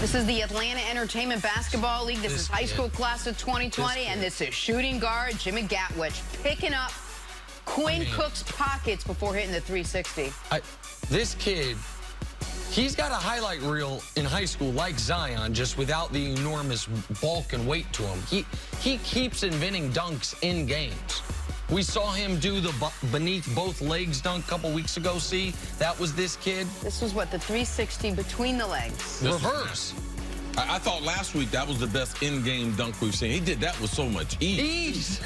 This is the Atlanta Entertainment Basketball League. This is high school class of 2020, and this is shooting guard Jimmy Gatwich picking up Quinn Cook's pockets before hitting the 360. This kid, he's got a highlight reel in high school like Zion, just without the enormous bulk and weight to him. He keeps inventing dunks in games. We saw him do the beneath both legs dunk a couple weeks ago. See, that was this kid. This was what, the 360 between the legs? Reverse. I thought last week that was the best in-game dunk we've seen. He did that with so much ease.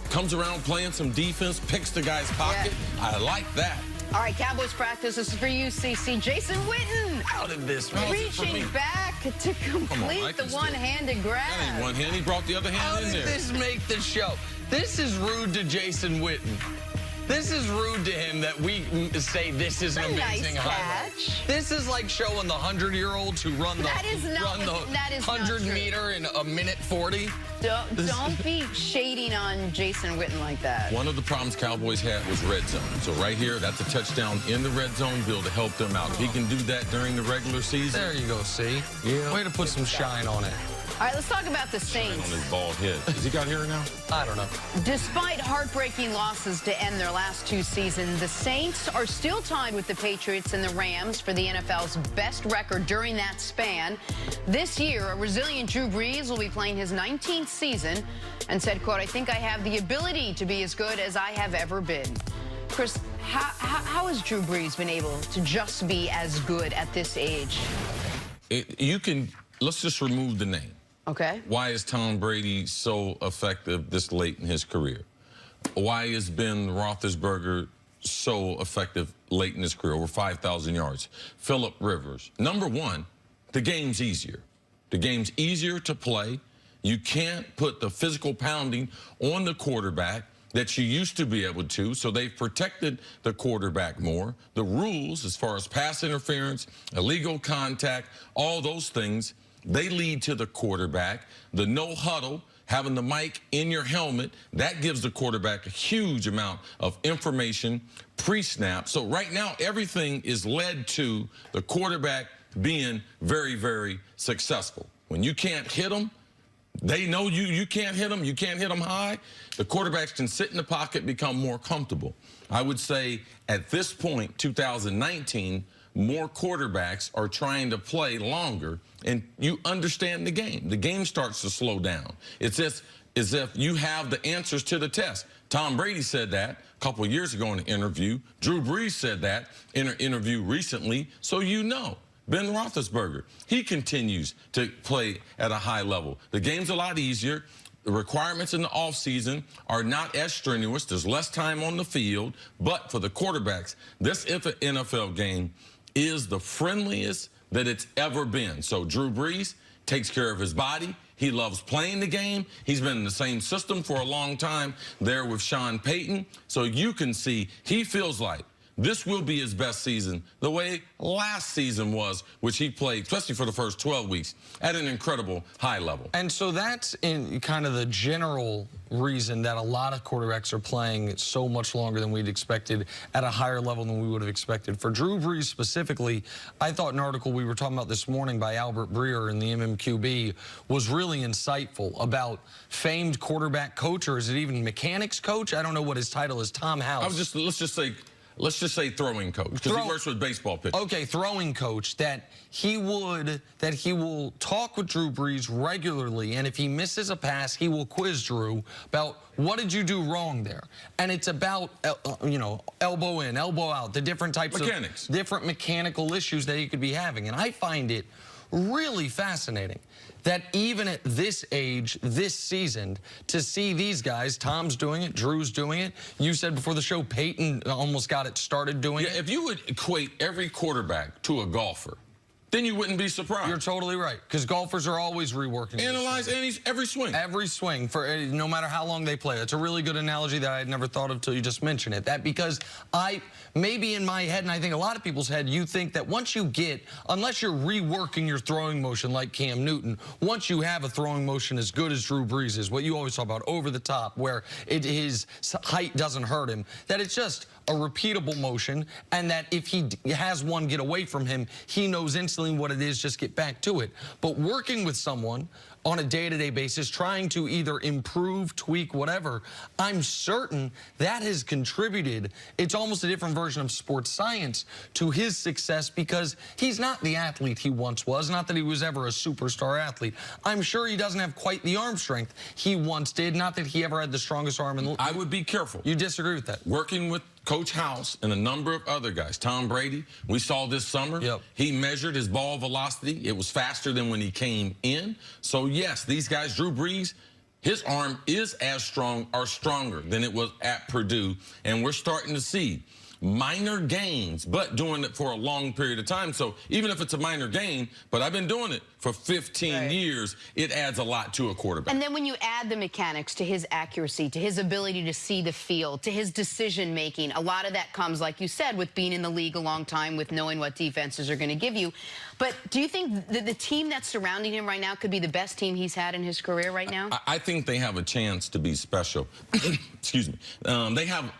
Comes around playing some defense, picks the guy's pocket. Yeah. I like that. All right, Cowboys practice. This is for you, CC. Jason Witten. How did this? Reaching back to complete the one-handed grab. That ain't one hand. He brought the other hand in there. How did this make the show? This is rude to Jason Witten. This is rude to him that we say this is an amazing highlight. This is like showing the 100-year-olds who run the 100-meter in a minute 40. Don't be shading on Jason Witten like that. One of the problems Cowboys had was red zone. So right here, that's a touchdown in the red zone bill to help them out. If he can do that during the regular season. There you go, see? Yeah. Way to put some shine on it. All right, let's talk about the Saints. On his bald head. Has he got hair now? I don't know. Despite heartbreaking losses to end their last two seasons, the Saints are still tied with the Patriots and the Rams for the NFL's best record during that span. This year, a resilient Drew Brees will be playing his 19th season and said, quote, "I think I have the ability to be as good as I have ever been." Chris, how has Drew Brees been able to just be as good at this age? Let's just remove the name. Okay. Why is Tom Brady so effective this late in his career? Why is Ben Roethlisberger so effective late in his career, over 5,000 yards? Phillip Rivers. Number one, the game's easier. The game's easier to play. You can't put the physical pounding on the quarterback that you used to be able to, so they've protected the quarterback more. The rules, as far as pass interference, illegal contact, all those things, they lead to the quarterback. The no huddle, having the mic in your helmet, that gives the quarterback a huge amount of information pre-snap. So right now, everything is led to the quarterback being very, very successful. When you can't hit them, they know you can't hit them. You can't hit them high. The quarterbacks can sit in the pocket, become more comfortable. I would say at this point, 2019, more quarterbacks are trying to play longer, and you understand the game. The game starts to slow down. It's as if you have the answers to the test. Tom Brady said that a couple of years ago in an interview. Drew Brees said that in an interview recently, so you know. Ben Roethlisberger, he continues to play at a high level. The game's a lot easier. The requirements in the offseason are not as strenuous. There's less time on the field. But for the quarterbacks, this NFL game is the friendliest that it's ever been. So Drew Brees takes care of his body. He loves playing the game. He's been in the same system for a long time there with Sean Payton. So you can see he feels like this will be his best season, the way last season was, which he played, especially for the first 12 weeks, at an incredible high level. And so that's in kind of the general reason that a lot of quarterbacks are playing so much longer than we'd expected, at a higher level than we would have expected. For Drew Brees specifically, I thought an article we were talking about this morning by Albert Breer in the MMQB was really insightful about famed quarterback coach, or is it even mechanics coach? I don't know what his title is, Tom House. Let's just say throwing coach, because he works with baseball pitchers. Okay, throwing coach, that he will talk with Drew Brees regularly, and if he misses a pass, he will quiz Drew about what did you do wrong there. And it's about, you know, elbow in, elbow out, the different types of different mechanical issues that he could be having. And I find it really fascinating that even at this age, this season, to see these guys, Tom's doing it, Drew's doing it. You said before the show, Peyton almost got it started doing it. If you would equate every quarterback to a golfer, then you wouldn't be surprised. You're totally right, because golfers are always reworking. Analyze every swing. Every swing, for no matter how long they play. It's a really good analogy that I had never thought of until you just mentioned it. That because maybe in my head, and I think a lot of people's head, you think that once you get, unless you're reworking your throwing motion like Cam Newton, once you have a throwing motion as good as Drew Brees is, what you always talk about, over the top, where his height doesn't hurt him, that it's just a repeatable motion, and that if he has one get away from him, he knows instantly what it is, just get back to it. But working with someone on a day-to-day basis, trying to either improve, tweak, whatever, I'm certain that has contributed. It's almost a different version of sports science to his success, because he's not the athlete he once was. Not that he was ever a superstar athlete. I'm sure he doesn't have quite the arm strength he once did. Not that he ever had the strongest arm in the league. I would be careful. You disagree with that? Working with Coach House and a number of other guys. Tom Brady, we saw this summer. Yep. He measured his ball velocity. It was faster than when he came in. So, yes, these guys, Drew Brees, his arm is as strong or stronger than it was at Purdue. And we're starting to see minor gains, but doing it for a long period of time. So even if it's a minor gain, but I've been doing it for 15 years, it adds a lot to a quarterback. And then when you add the mechanics to his accuracy, to his ability to see the field, to his decision making, a lot of that comes, like you said, with being in the league a long time, with knowing what defenses are going to give you. But do you think that the team that's surrounding him right now could be the best team he's had in his career right now? I think they have a chance to be special. Excuse me. They have,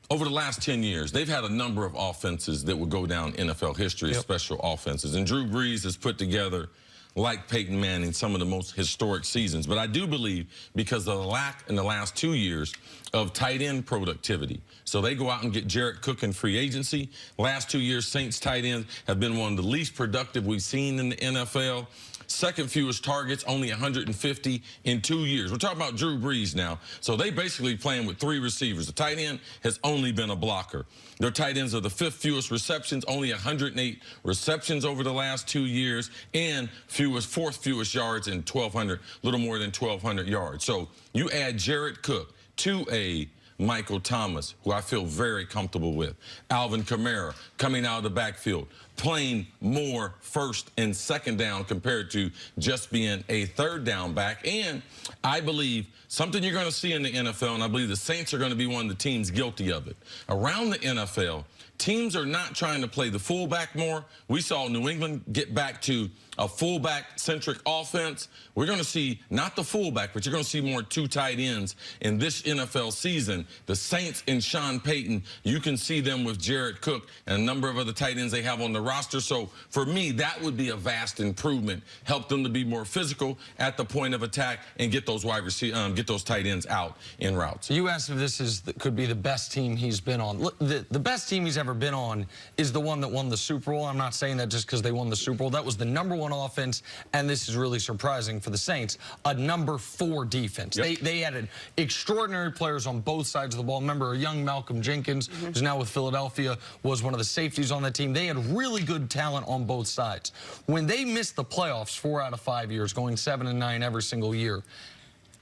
over the last 10 years, they've had a number of offenses that would go down NFL history as special offenses. And Drew Brees has put together, like Peyton Manning, some of the most historic seasons. But I do believe, because of the lack in the last 2 years of tight end productivity. So they go out and get Jared Cook in free agency. Last 2 years, Saints tight ends have been one of the least productive we've seen in the NFL. Second fewest targets, only 150 in 2 years. We're talking about Drew Brees now. So they basically playing with 3 receivers. The tight end has only been a blocker. Their tight ends are the 5th fewest receptions, only 108 receptions over the last 2 years, and 4th fewest yards in 1,200, little more than 1,200 yards. So you add Jared Cook to a Michael Thomas, who I feel very comfortable with. Alvin Kamara coming out of the backfield, playing more first and second down compared to just being a third down back. And I believe something you're going to see in the NFL, and I believe the Saints are going to be one of the teams guilty of it. Around the NFL, teams are not trying to play the fullback more. We saw New England get back to a fullback-centric offense. We're going to see not the fullback, but you're going to see more 2 tight ends in this NFL season. The Saints and Sean Payton, you can see them with Jared Cook and a number of other tight ends they have on the roster. So for me, that would be a vast improvement. Help them to be more physical at the point of attack and get those get those tight ends out in routes. You asked if this could be the best team he's been on. Look, the best team he's ever been on is the one that won the Super Bowl. I'm not saying that just because they won the Super Bowl. That was the #1 offense, and this is really surprising for the Saints, a #4 defense. Yep. They had extraordinary players on both sides of the ball. Remember, a young Malcolm Jenkins, who's now with Philadelphia, was one of the safeties on that team. They had really good talent on both sides. When they missed the playoffs 4 out of 5 years, going 7-9 every single year,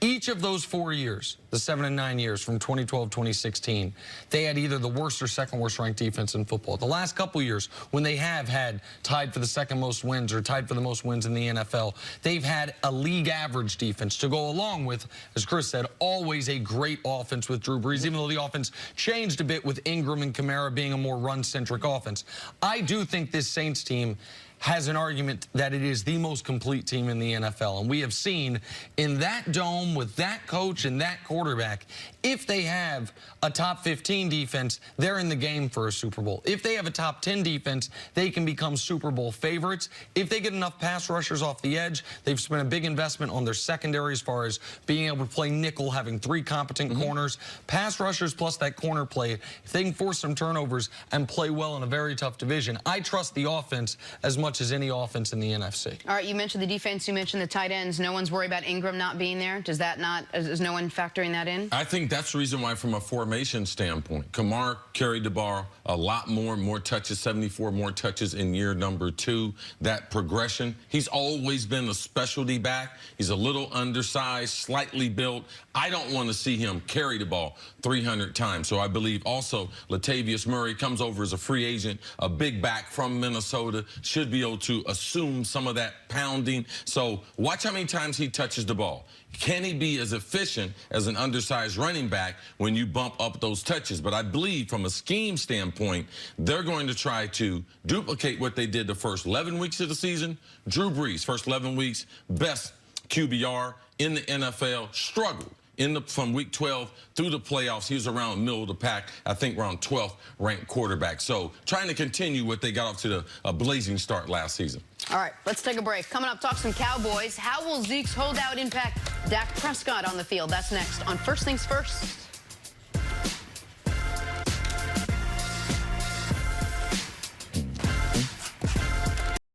each of those 4 years, the 7 and 9 years from 2012 2016, they had either the worst or second worst ranked defense in football. The last couple years, when they have had tied for the second most wins or tied for the most wins in the NFL, they've had a league average defense to go along with, as Chris said, always a great offense with Drew Brees, even though the offense changed a bit with Ingram and Kamara being a more run-centric offense. I do think this Saints team has an argument that it is the most complete team in the NFL. And we have seen in that dome with that coach and that quarterback, if they have a top 15 defense, they're in the game for a Super Bowl. If they have a top 10 defense, they can become Super Bowl favorites. If they get enough pass rushers off the edge, they've spent a big investment on their secondary as far as being able to play nickel, having 3 competent corners. Pass rushers plus that corner play, if they can force some turnovers and play well in a very tough division, I trust the offense as much as any offense in the NFC. All right, you mentioned the defense, you mentioned the tight ends. No one's worried about Ingram not being there? Does that not, is no one factoring that in? I think that's the reason why, from a formation standpoint, Kamara carried the ball a lot more touches, 74 more touches in year #2. That progression, he's always been a specialty back. He's a little undersized, slightly built. I don't want to see him carry the ball 300 times. So I believe also Latavius Murray comes over as a free agent, a big back from Minnesota, should be able to assume some of that pounding. So watch how many times he touches the ball. Can he be as efficient as an undersized running back when you bump up those touches? But I believe from a scheme standpoint, they're going to try to duplicate what they did the first 11 weeks of the season. Drew Brees, first 11 weeks, best QBR in the NFL, struggled from week 12 through the playoffs, he was around middle of the pack, I think around 12th ranked quarterback. So trying to continue what they got off to a blazing start last season. All right, let's take a break. Coming up, talk some Cowboys. How will Zeke's holdout impact Dak Prescott on the field? That's next on First Things First.